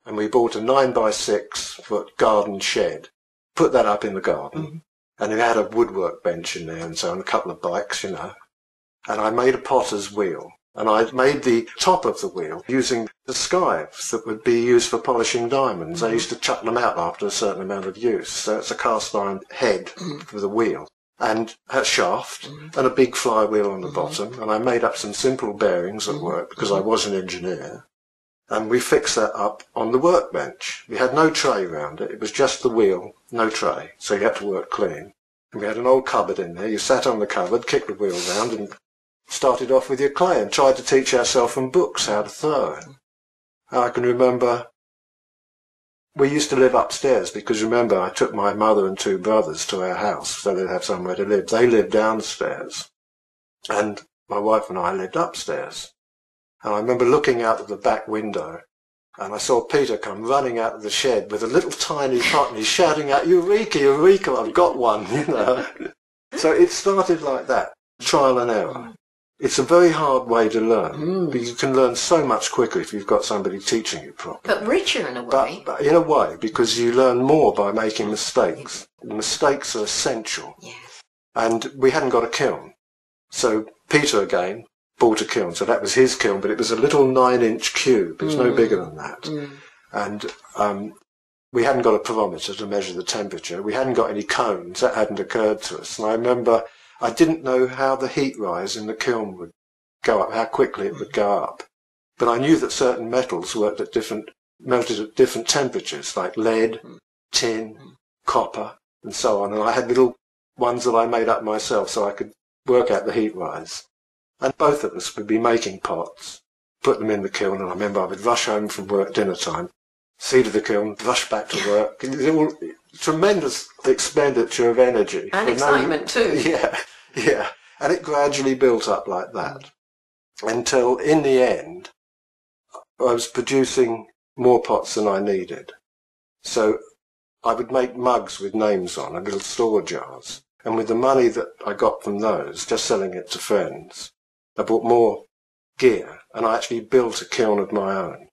and we bought a 9-by-6-foot garden shed, put that up in the garden, and we had a woodwork bench in there and so on, a couple of bikes, you know, and I made a potter's wheel. And I made the top of the wheel using the scythes that would be used for polishing diamonds. I used to chuck them out after a certain amount of use. So it's a cast iron head with a wheel and a shaft and a big flywheel on the bottom. And I made up some simple bearings at work because I was an engineer. And we fixed that up on the workbench. We had no tray round it. It was just the wheel, no tray. So you had to work clean. And we had an old cupboard in there. You sat on the cupboard, kicked the wheel round and started off with your clay and tried to teach ourselves from books how to throw it. I can remember we used to live upstairs because, remember, I took my mother and 2 brothers to our house so they'd have somewhere to live. They lived downstairs and my wife and I lived upstairs. And I remember looking out of the back window and I saw Peter come running out of the shed with a little tiny pot and he's shouting out, "Eureka, Eureka, I've got one," you know. So it started like that, trial and error. It's a very hard way to learn, but you can learn so much quicker if you've got somebody teaching you properly. But richer in a way. But in a way, because you learn more by making mistakes. The mistakes are essential. Yes. And we hadn't got a kiln. So Peter, again, bought a kiln. So that was his kiln, but it was a little 9-inch cube. It was no bigger than that. And we hadn't got a perometer to measure the temperature. We hadn't got any cones. That hadn't occurred to us. And I remember I didn't know how the heat rise in the kiln would go up, how quickly it would go up. But I knew that certain metals worked at melted at different temperatures, like lead, tin, copper, and so on. And I had little ones that I made up myself so I could work out the heat rise. And both of us would be making pots, put them in the kiln, and I remember I would rush home from work dinner time, see to the kiln, rush back to work. Tremendous expenditure of energy. And excitement too. Yeah. And it gradually built up like that until in the end I was producing more pots than I needed. So I would make mugs with names on and little store jars. And with the money that I got from those, just selling it to friends, I bought more gear and I actually built a kiln of my own.